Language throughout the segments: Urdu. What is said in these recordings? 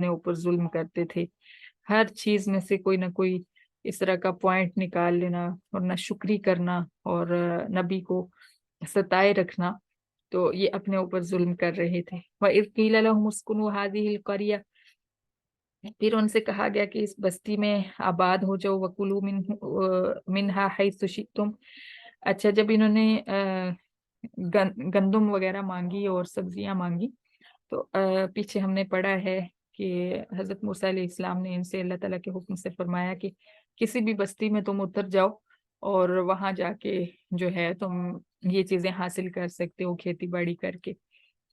اپنے اوپر ظلم کرتے تھے، ہر چیز میں سے کوئی نہ کوئی اس طرح کا پوائنٹ نکال لینا اور نہ شکری کرنا اور نبی کو ستائے رکھنا، تو یہ اپنے اوپر ظلم کر رہے تھے۔ وَإِذْ قِيلَ لَهُمُ اسْكُنُوا هَٰذِهِ الْقَرْيَةَ، پھر ان سے کہا گیا کہ اس بستی میں آباد ہو جاؤ، وَكُلُوا مِنْهَا حَيْثُ شِئْتُمْ۔ اچھا، جب انہوں نے گندم وغیرہ مانگی اور سبزیاں مانگی تو پیچھے ہم نے پڑھا ہے کہ حضرت موسیٰ علیہ السلام نے ان سے اللہ تعالیٰ کے حکم سے فرمایا کہ کسی بھی بستی میں تم اتر جاؤ اور وہاں جا کے جو ہے تم یہ چیزیں حاصل کر سکتے ہو کھیتی باڑی کر کے،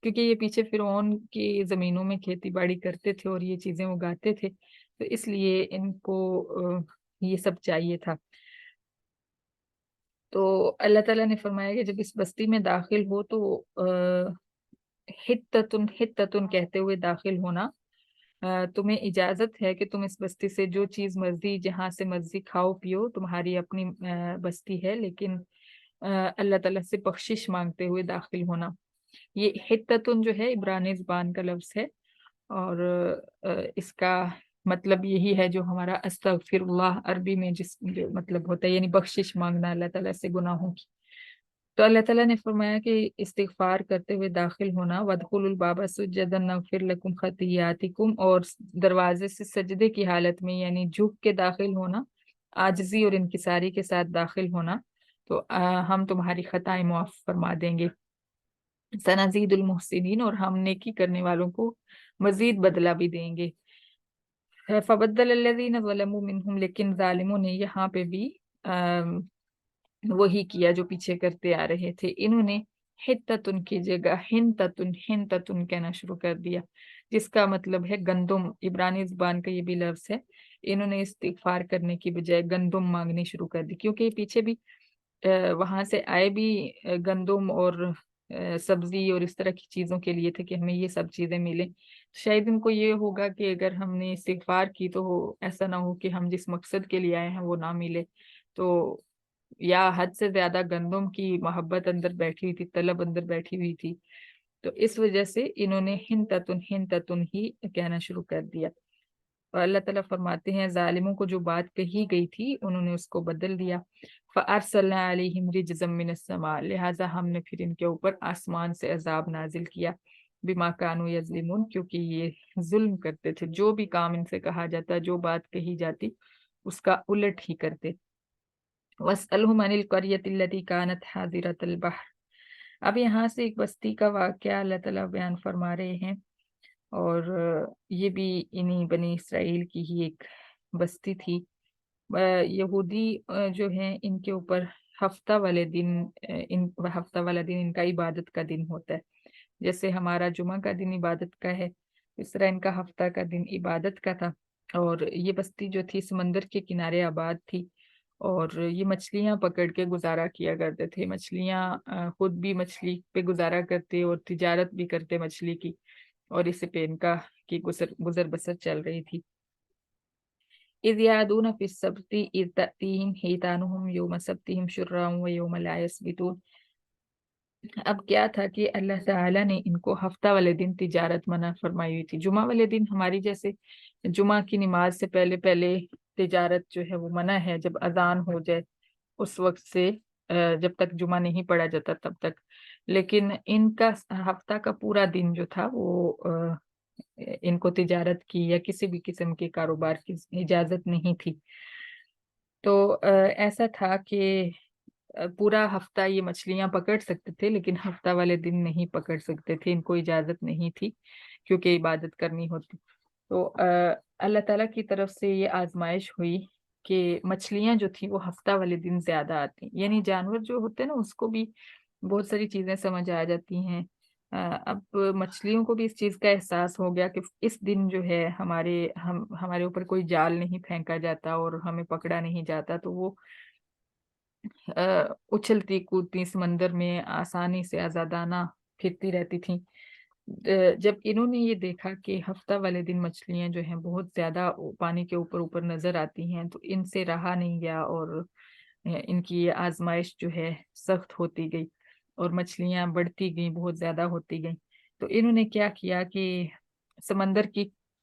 کیونکہ یہ پیچھے فرعون کی زمینوں میں کھیتی باڑی کرتے تھے اور یہ چیزیں اگاتے تھے، تو اس لیے ان کو یہ سب چاہیے تھا۔ تو اللہ تعالیٰ نے فرمایا کہ جب اس بستی میں داخل ہو تو حتتن حتتن کہتے ہوئے داخل ہونا، تمہیں اجازت ہے کہ تم اس بستی سے جو چیز مرضی جہاں سے مرضی کھاؤ پیو، تمہاری اپنی بستی ہے، لیکن اللہ تعالیٰ سے بخشش مانگتے ہوئے داخل ہونا۔ یہ حتتن جو ہے عبرانی زبان کا لفظ ہے اور اس کا مطلب یہی ہے جو ہمارا استغفر اللہ عربی میں جس جو مطلب ہوتا ہے، یعنی بخشش مانگنا اللہ تعالیٰ سے گناہوں کی۔ تو اللہ تعالیٰ نے فرمایا کہ استغفار کرتے ہوئے داخل ہونا، وَادْخُلُوا الْبَابَ سُجَّدًا نَغْفِرْ لَكُمْ خَطِیَّاتِکُم، اور دروازے سے سجدے کی حالت میں یعنی جھک کے داخل ہونا، عاجزی اور انکساری کے ساتھ داخل ہونا، تو ہم تمہاری خطائیں معاف فرما دیں گے۔ سنزید المحسنین، اور ہم نیکی کرنے والوں کو مزید بدلہ بھی دیں گے۔ فبدل الذین ظلموا منہم، لیکن ظالموں نے یہاں پہ بھی وہی کیا جو پیچھے کرتے آ رہے تھے، انہوں نے حتتن کی جگہ ہنتتن ہنتتن کہنا شروع کر دیا، جس کا مطلب ہے گندم۔ عبرانی زبان کا یہ بھی لفظ ہے۔ انہوں نے استغفار کرنے کی بجائے گندم مانگنی شروع کر دی، کیونکہ یہ پیچھے بھی وہاں سے آئے بھی گندم اور سبزی اور اس طرح کی چیزوں کے لیے تھے کہ ہمیں یہ سب چیزیں ملیں۔ شاید ان کو یہ ہوگا کہ اگر ہم نے استغفار کی تو ایسا نہ ہو کہ ہم جس مقصد کے لیے آئے ہیں وہ نہ ملے، تو یا حد سے زیادہ گندم کی محبت اندر بیٹھی ہوئی تھی، طلب اندر بیٹھی ہوئی تھی، تو اس وجہ سے انہوں نے ہن تتن ہی کہنا شروع کر دیا۔ اور اللہ تعالیٰ فرماتے ہیں ظالموں کو جو بات کہی گئی تھی انہوں نے اس کو بدل دیا۔ فَأَرْسَلْنَا عَلَيْهِمْ رِجْزًا مِّنَ السَّمَاءِ، لہٰذا ہم نے پھر ان کے اوپر آسمان سے عذاب نازل کیا، بِمَا كَانُوا يَظْلِمُونَ، کیونکہ یہ ظلم کرتے تھے، جو بھی کام ان سے کہا جاتا، جو بات کہی جاتی اس کا الٹ ہی کرتے۔ وَاسْأَلْهُمْ عَنِ الْقَرْيَةِ الَّتِي كَانَتْ حَاضِرَةَ الْبَحْرِ، اب یہاں سے ایک بستی کا واقعہ اللہ تعالیٰ بیان فرما رہے ہیں، اور یہ بھی انہی بنی اسرائیل کی ہی ایک بستی تھی۔ یہودی جو ہیں ان کے اوپر ہفتہ والے دن ہفتہ والا دن ان کا عبادت کا دن ہوتا ہے، جیسے ہمارا جمعہ کا دن عبادت کا ہے، اس طرح ان کا ہفتہ کا دن عبادت کا تھا۔ اور یہ بستی جو تھی سمندر کے کنارے آباد تھی، اور یہ مچھلیاں پکڑ کے گزارا کیا کرتے تھے، مچھلیاں خود بھی مچھلی پہ گزارا کرتے اور تجارت بھی کرتے مچھلی کی، اور اسے پہ ان کا کی گزر بسر چل رہی تھی۔ اذ یعدون فی السبت اذ تأتیہم حیتانہم یوم سبتہم شرعا و یوم لا یسبتون۔ اب کیا تھا کہ اللہ تعالیٰ نے ان کو ہفتہ والے دن تجارت منع فرمائی ہوئی تھی۔ جمعہ والے دن ہماری جیسے جمعہ کی نماز سے پہلے پہلے تجارت جو ہے وہ منع ہے، جب اذان ہو جائے اس وقت سے جب تک جمعہ نہیں پڑھا جاتا تب تک، لیکن ان کا ہفتہ کا پورا دن جو تھا وہ ان کو تجارت کی یا کسی بھی قسم کے کاروبار کی اجازت نہیں تھی۔ تو ایسا تھا کہ پورا ہفتہ یہ مچھلیاں پکڑ سکتے تھے، لیکن ہفتہ والے دن نہیں پکڑ سکتے تھے، ان کو اجازت نہیں تھی کیونکہ عبادت کرنی ہوتی۔ تو اللہ تعالیٰ کی طرف سے یہ آزمائش ہوئی کہ مچھلیاں جو تھی وہ ہفتہ والے دن زیادہ آتی، یعنی جانور جو ہوتے ہیں نا اس کو بھی بہت ساری چیزیں سمجھ آ جاتی ہیں۔ اب مچھلیوں کو بھی اس چیز کا احساس ہو گیا کہ اس دن جو ہے ہمارے اوپر کوئی جال نہیں پھینکا جاتا اور ہمیں پکڑا نہیں جاتا، تو وہ اچھلتی کودتی سمندر میں آسانی سے آزادانہ پھرتی رہتی تھیں۔ جب انہوں نے یہ دیکھا کہ ہفتہ والے دن مچھلیاں جو ہیں بہت زیادہ پانی کے اوپر اوپر نظر آتی ہیں، تو ان سے رہا نہیں گیا اور ان کی یہ آزمائش جو ہے سخت ہوتی گئی اور مچھلیاں بڑھتی گئیں، بہت زیادہ ہوتی گئیں۔ تو انہوں نے کیا کیا کہ سمندر کی